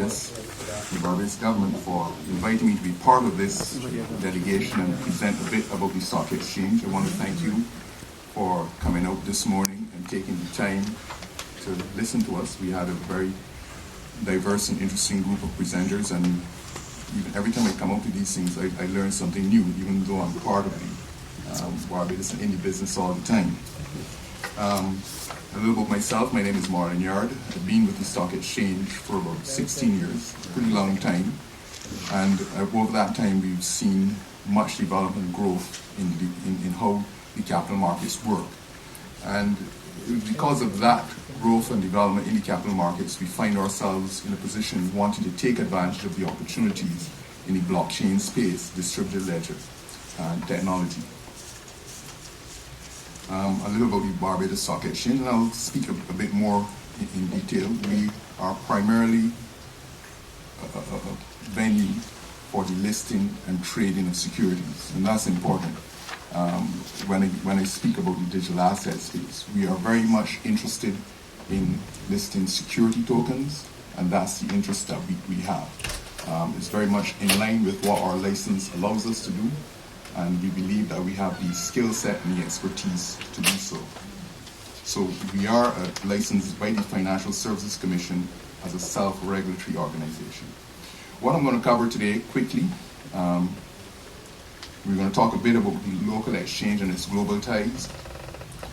Barbados, the Barbados government, for inviting me to be part of this delegation and present a bit about the stock exchange. I want to thank you for coming out this morning and taking the time to listen to us. We had a very diverse and interesting group of presenters, and even every time I come out to these things, I learn something new, even though I'm part of the Barbados and in the business all the time. A little about myself. My name is Marlon Yard. I've been with the stock exchange for about 16 years, a pretty long time. And over that time, we've seen much development and growth in how the capital markets work. And because of that growth and development in the capital markets, we find ourselves in a position wanting to take advantage of the opportunities in the blockchain space, distributed ledger, and technology. A little about the Barbados Stock Exchange, and I'll speak a bit more in detail. We are primarily a venue for the listing and trading of securities, and that's important. When I speak about the digital asset space, we are very much interested in listing security tokens, and that's the interest that we have. It's very much in line with what our license allows us to do, and we believe that we have the skill set and the expertise to do so. So we are licensed by the Financial Services Commission as a self-regulatory organization. What I'm going to cover today quickly, we're going to talk a bit about the local exchange and its global ties,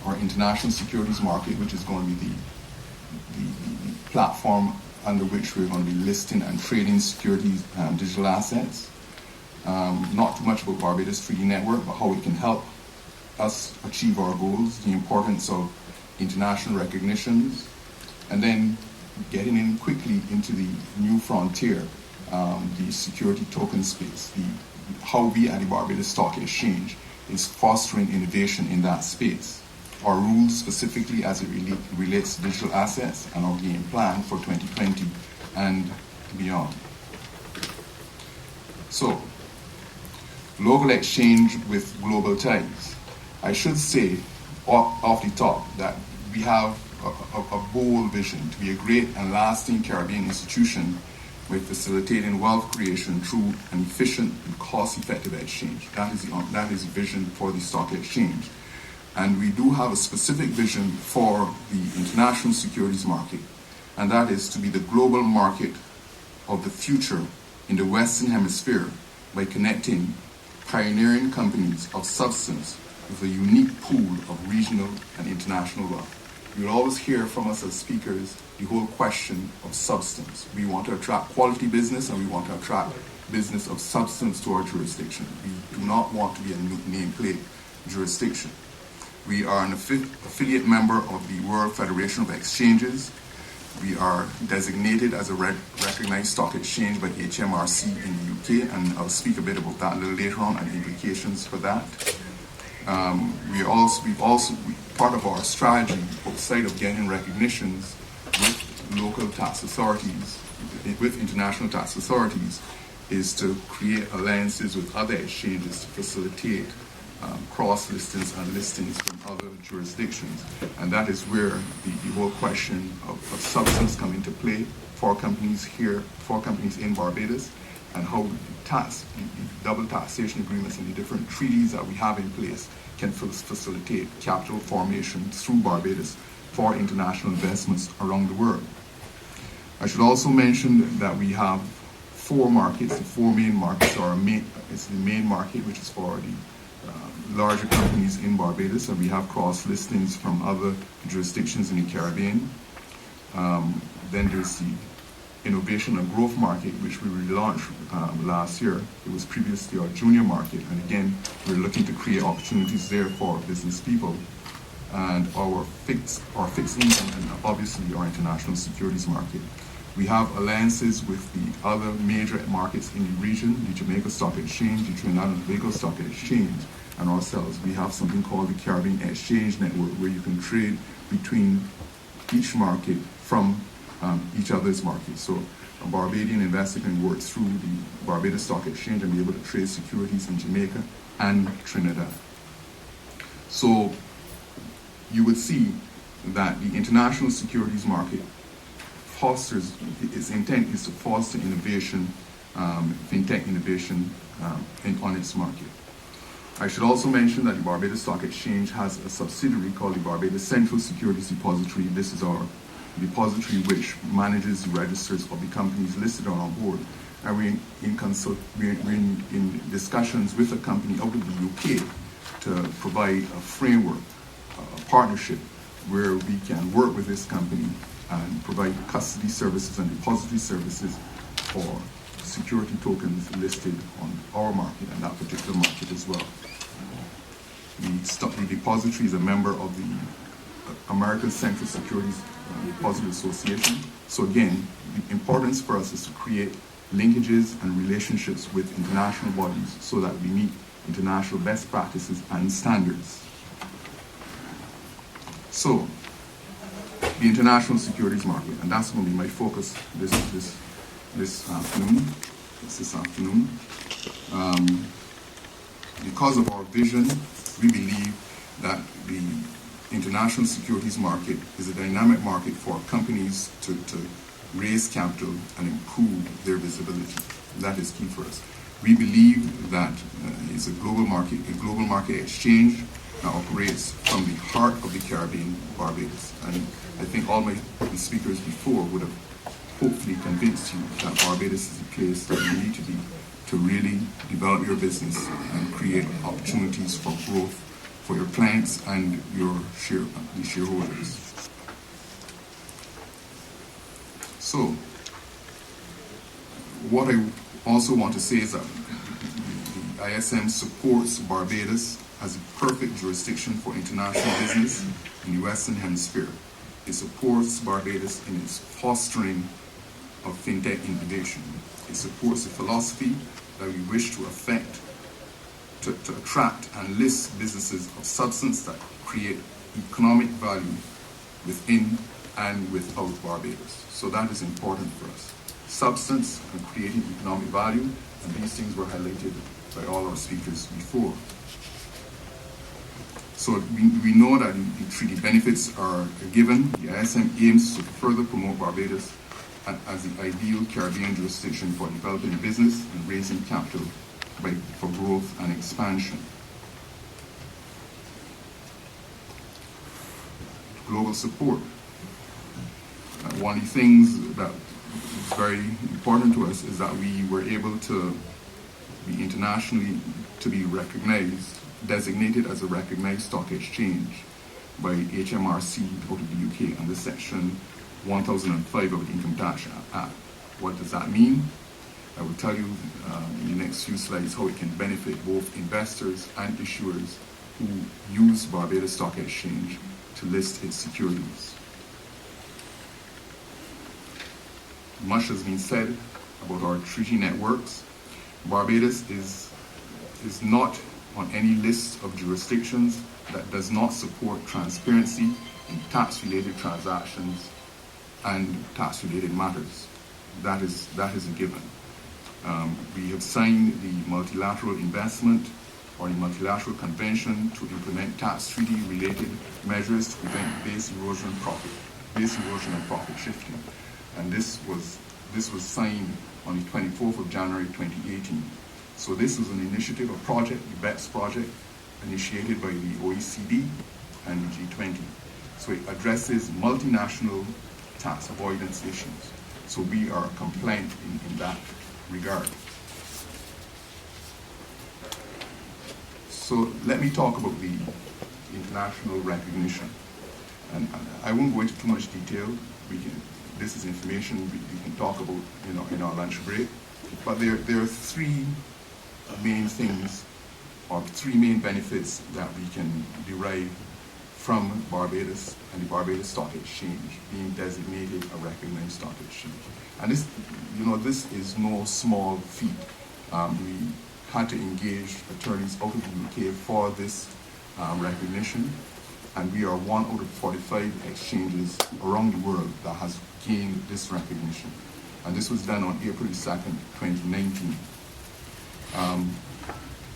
our international securities market, which is going to be the platform under which we're going to be listing and trading securities and digital assets. Not too much about Barbados 3D Network, but how it can help us achieve our goals, the importance of international recognitions, and then getting in quickly into the new frontier, the security token space, how we at the Barbados Stock Exchange is fostering innovation in that space. Our rules specifically as it relates to digital assets and our game plan for 2020 and beyond. So, local exchange with global ties. I should say off the top that we have a bold vision to be a great and lasting Caribbean institution by facilitating wealth creation through an efficient and cost-effective exchange. That is the vision for the stock exchange. And we do have a specific vision for the international securities market, and that is to be the global market of the future in the Western Hemisphere by connecting pioneering companies of substance with a unique pool of regional and international wealth. You'll always hear from us as speakers the whole question of substance. We want to attract quality business, and we want to attract business of substance to our jurisdiction. We do not want to be a nameplate jurisdiction. We are an affiliate member of the World Federation of Exchanges. We are designated as a recognized stock exchange by HMRC in the UK, and I'll speak a bit about that a little later on and the implications for that. Part of our strategy outside of getting recognitions with local tax authorities, with international tax authorities, is to create alliances with other exchanges to facilitate cross-listings and listings from other jurisdictions. And that is where the whole question of substance come into play for companies here, for companies in Barbados, and how the double taxation agreements and the different treaties that we have in place can facilitate capital formation through Barbados for international investments around the world. I should also mention that we have four markets. The four main markets are it's the main market, which is for the larger companies in Barbados, and we have cross listings from other jurisdictions in the Caribbean. Then there's the innovation and growth market, which we relaunched last year. It was previously our junior market, and again, we're looking to create opportunities there for business people. And our fixed income, and obviously our international securities market. We have alliances with the other major markets in the region, the Jamaica Stock Exchange, the Trinidad and Tobago Stock Exchange, and ourselves. We have something called the Caribbean Exchange Network, where you can trade between each market from each other's markets. So a Barbadian investor can work through the Barbados Stock Exchange and be able to trade securities in Jamaica and Trinidad. So you would see that the international securities market its intent is to foster innovation, fintech innovation on its market. I should also mention that the Barbados Stock Exchange has a subsidiary called the Barbados Central Securities Depository. This is our depository which manages the registers of the companies listed on our board. And we're in discussions with a company out of the UK to provide a framework, a partnership, where we can work with this company and provide custody services and depository services for security tokens listed on our market and that particular market as well. The depository is a member of the American Central Securities Depository Association. So again, the importance for us is to create linkages and relationships with international bodies so that we meet international best practices and standards. So, the international securities market, and that's going to be my focus this afternoon. Because of our vision, we believe that the international securities market is a dynamic market for companies to raise capital and improve their visibility. That is key for us. We believe that it's a global market exchange that operates from the heart of the Caribbean, Barbados. And I think all my speakers before would have hopefully convinced you that Barbados is a place that you need to be to really develop your business and create opportunities for growth for your clients and your shareholders. So, what I also want to say is that the ISM supports Barbados as a perfect jurisdiction for international business in the Western Hemisphere. It supports Barbados in its fostering of fintech innovation. It supports the philosophy that we wish to affect, to attract and list businesses of substance that create economic value within and without Barbados. So that is important for us. Substance and creating economic value, and these things were highlighted by all our speakers before. So we know that the treaty benefits are given. The ISM aims to further promote Barbados as the ideal Caribbean jurisdiction for developing business and raising capital for growth and expansion. Global support. One of the things that is very important to us is that we were able to be internationally recognized, designated as a recognized stock exchange by HMRC out of the UK under Section 1005 of the Income Tax Act. What does that mean? I will tell you in the next few slides how it can benefit both investors and issuers who use Barbados Stock Exchange to list its securities. Much has been said about our treaty networks. Barbados is not on any list of jurisdictions that does not support transparency in tax-related transactions and tax-related matters. That is a given. We have signed the multilateral investment or the multilateral convention to implement tax treaty-related measures to prevent base erosion and profit shifting. And this was signed on the 24th of January 2018. So this is an initiative, a project, the BEPS project, initiated by the OECD and the G20. So it addresses multinational tax avoidance issues. So we are compliant in that regard. So let me talk about the international recognition. And I won't go into too much detail. This is information we can talk about in our lunch break. But there are three main things, or three main benefits that we can derive from Barbados and the Barbados Stock Exchange being designated a recognized stock exchange. And this is no small feat. We had to engage attorneys out of the UK for this recognition, and we are one out of 45 exchanges around the world that has gained this recognition. And this was done on April 2nd, 2019.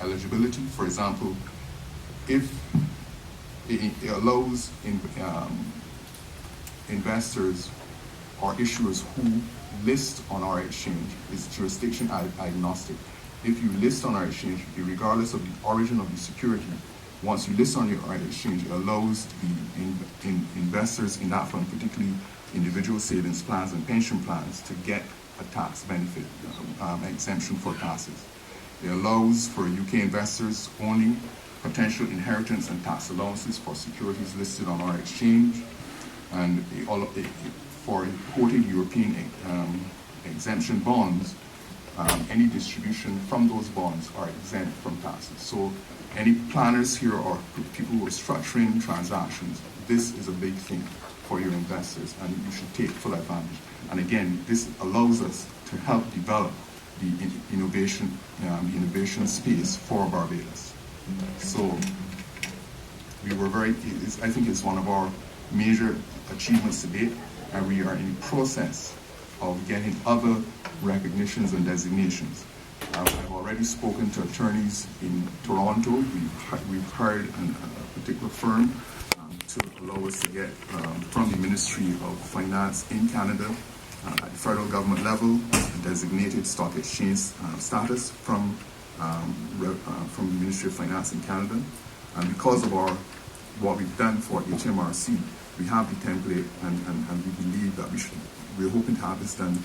Eligibility, for example, if it allows investors or issuers who list on our exchange is jurisdiction agnostic. If you list on our exchange, regardless of the origin of the security, once you list on our exchange, it allows the investors in that fund, particularly individual savings plans and pension plans, to get a tax benefit, exemption for taxes. It allows for UK investors only potential inheritance and tax allowances for securities listed on our exchange, and for quoted European exemption bonds, any distribution from those bonds are exempt from taxes. So any planners here or people who are structuring transactions, this is a big thing for your investors, and you should take full advantage. And again, this allows us to help develop the innovation space for Barbados. So we were I think it's one of our major achievements to date, and we are in the process of getting other recognitions and designations. I've already spoken to attorneys in Toronto. We've hired a particular firm to allow us to get from the Ministry of Finance in Canada at the federal government level a designated stock exchange status from the Ministry of Finance in Canada. And because of what we've done for HMRC, we have the template, and we believe that we're hoping to have this done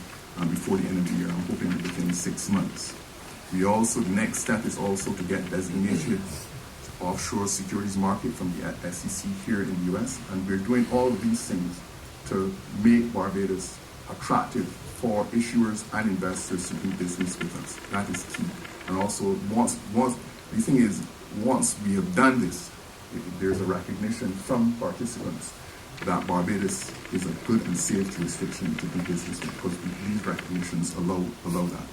before the end of the year. I'm hoping within 6 months. The next step is also to get designated offshore securities market from the SEC here in the US, and we're doing all of these things to make Barbados attractive for issuers and investors to do business with us. That is key. And also, once we have done this, there's a recognition from participants that Barbados is a good and safe jurisdiction to do business with, because these recognitions allow that.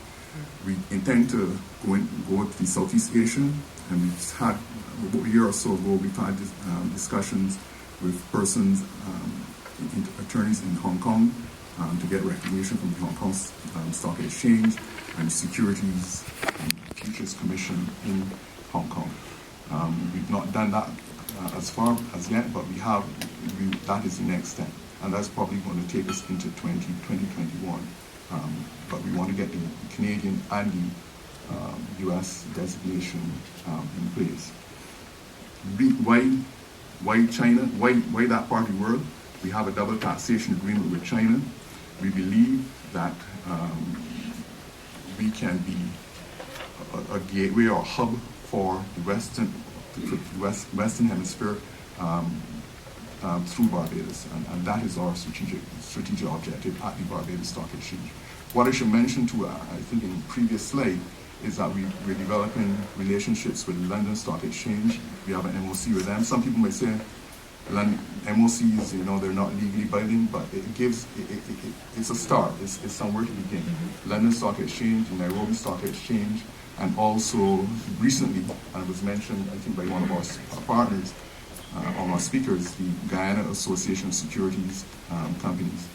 We intend to go to the Southeast Asia, and we've had, about a year or so ago, we've had discussions with persons, attorneys in Hong Kong, to get recognition from the Hong Kong Stock Exchange and the Securities and Futures Commission in Hong Kong. We've not done that as far as yet, but that is the next step, and that's probably going to take us into 2021. But we want to get the Canadian and the US designation in place. Why China? Why that part of the world? We have a double taxation agreement with China. We believe that we can be a gateway or hub for the Western Hemisphere through Barbados, and that is our strategic objective at the Barbados Stock Exchange. What I should mention too, I think in the previous slide, is that we're developing relationships with the London Stock Exchange. We have an MOC with them. Some people may say MOCs, they're not legally binding, but it's a start. It's somewhere to begin. London Stock Exchange, the Nairobi Stock Exchange, and also recently, and it was mentioned, I think, by one of our partners, our speakers, the Guyana Association of Securities Companies.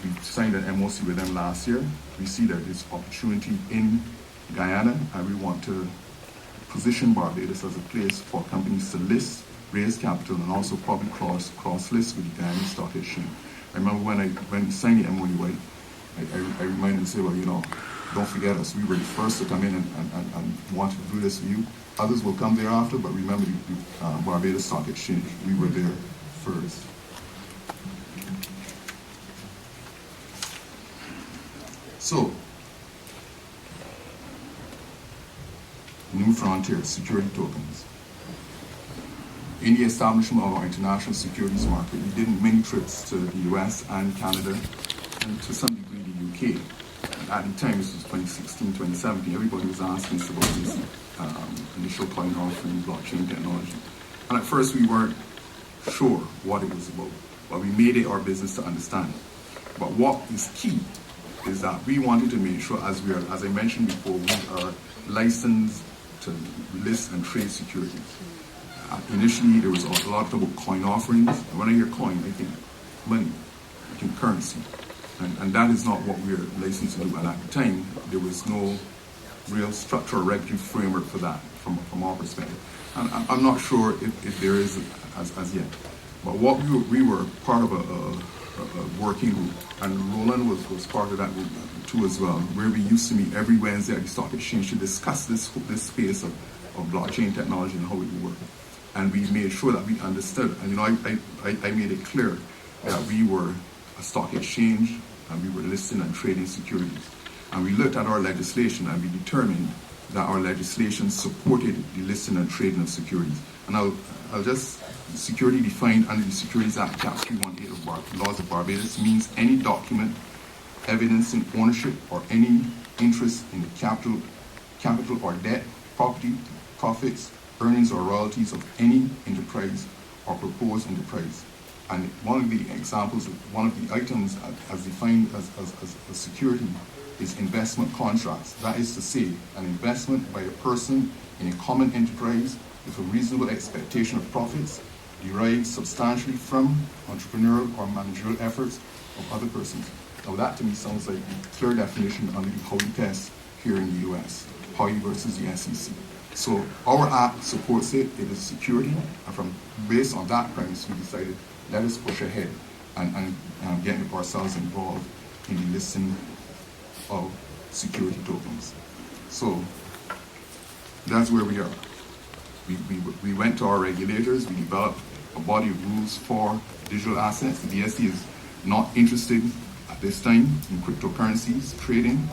We signed an MOC with them last year. We see that there's opportunity in Guyana, and we want to position Barbados as a place for companies to list, raise capital, and also probably cross-list with the Guyana Stock Exchange. I remember when we signed the MOU, I reminded them, say, well, don't forget us. We were the first to come in and want to do this for you. Others will come thereafter, but remember the Barbados Stock Exchange. We were there first. So, New Frontiers, security tokens. In the establishment of our international securities market, we did many trips to the US and Canada, and to some degree the UK. At the time, this was 2016, 2017, everybody was asking us about this initial coin offering, blockchain technology. And at first we weren't sure what it was about, but we made it our business to understand it. But what is key is that we wanted to make sure, as I mentioned before, we are licensed to list and trade securities. Initially, there was a lot about coin offerings. And when I hear coin, I think money, I think currency. And that is not what we're licensed to do. And at the time, there was no real structural regulatory framework for that from our perspective. And I'm not sure if there is as yet. But what we were part of working group, and Roland was part of that group too as well, where we used to meet every Wednesday at the Stock Exchange to discuss this space of blockchain technology and how it would work. And we made sure that we understood, and I made it clear that we were a stock exchange and we were listing and trading securities. And we looked at our legislation and we determined that our legislation supported the listing and trading of securities. And I'll just, security defined under the Securities Act, Cap 318 of Laws of Barbados means any document evidencing ownership or any interest in the capital or debt, property, profits, earnings or royalties of any enterprise or proposed enterprise. And one of the examples, one of the items as defined as security is investment contracts. That is to say, an investment by a person in a common enterprise with a reasonable expectation of profits derived substantially from entrepreneurial or managerial efforts of other persons. Now that to me sounds like a clear definition under the Howey test here in the US, Howey versus the SEC. So our act supports it, it is security, and based on that premise we decided, let us push ahead and get ourselves involved in the listing of security tokens. So that's where we are. We went to our regulators, we developed a body of rules for digital assets. The BSD is not interested at this time in cryptocurrencies trading.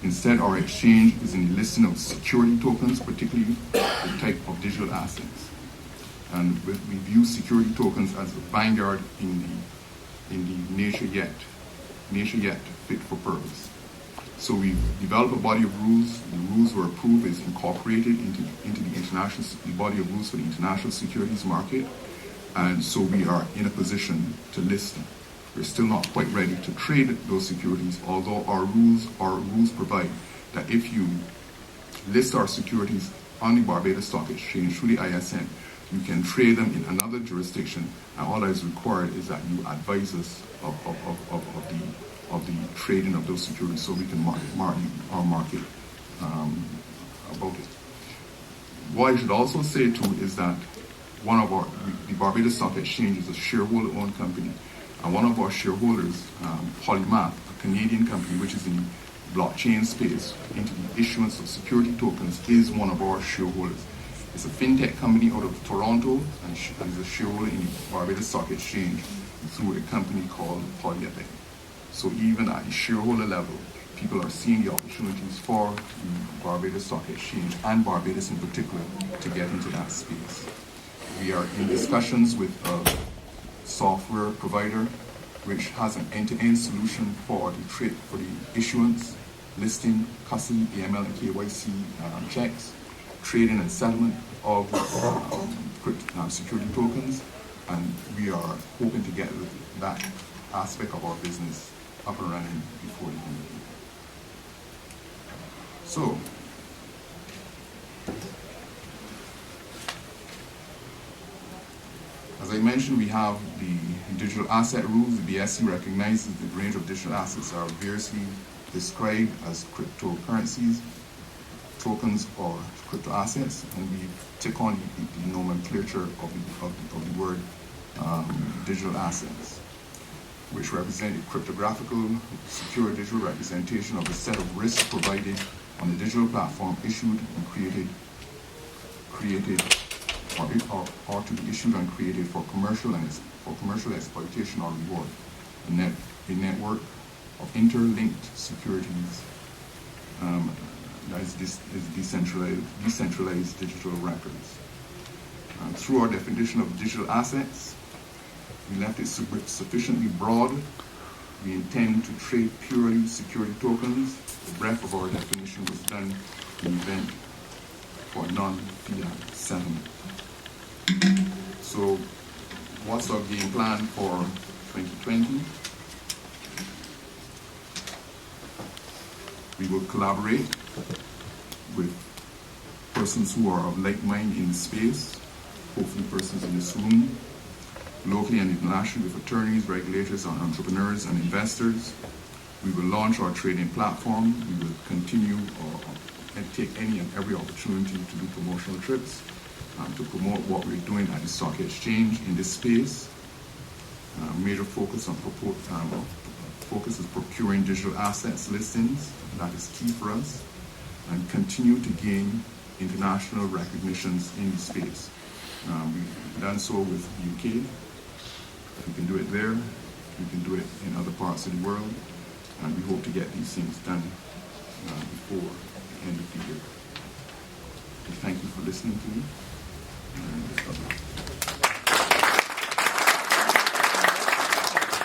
Instead, our exchange is in the listing of security tokens, particularly the type of digital assets. And we view security tokens as the vanguard in the nature yet fit for purpose. So we developed a body of rules. The rules were approved, is incorporated into the body of rules for the international securities market. And so we are in a position to list them. We're still not quite ready to trade those securities, although our rules provide that if you list our securities on the Barbados Stock Exchange through the ISN, you can trade them in another jurisdiction, and all that is required is that you advise us of the trading of those securities so we can market about it. What I should also say too is that the Barbados Stock Exchange is a shareholder-owned company, and one of our shareholders, Polymath, a Canadian company which is in the blockchain space into the issuance of security tokens, is one of our shareholders. It's a fintech company out of Toronto and is a shareholder in the Barbados Stock Exchange through a company called Polymath. So even at the shareholder level, people are seeing the opportunities for the Barbados Stock Exchange and Barbados in particular to get into that space. We are in discussions with a software provider which has an end-to-end solution for the issuance, listing, custody, AML and KYC checks, trading and settlement of security tokens, and we are hoping to get that aspect of our business up and running before the end of the year. So, as I mentioned, we have the digital asset rules. The BSC recognizes the range of digital assets are variously described as cryptocurrencies, tokens, or crypto assets, and we take on the nomenclature of the word digital assets, which represent a cryptographical, secure digital representation of a set of risks provided on a digital platform issued and created or to be issued and created for commercial exploitation or reward. A network of interlinked securities that is decentralized digital records. Through our definition of digital assets, we left it sufficiently broad. We intend to trade purely security tokens. The breadth of our definition was done in the event for non-fiat settlement. So, what's our game plan for 2020? We will collaborate with persons who are of like mind in space, hopefully persons in this room, locally and internationally with attorneys, regulators, and entrepreneurs and investors. We will launch our trading platform. We will continue and take any and every opportunity to do promotional trips to promote what we're doing at the stock exchange in this space. Major focus focus is procuring digital assets listings. That is key for us, and continue to gain international recognitions in the space. We've done so with the UK. We can do it there. We can do it in other parts of the world, and we hope to get these things done before the end of the year. Thank you for listening to me.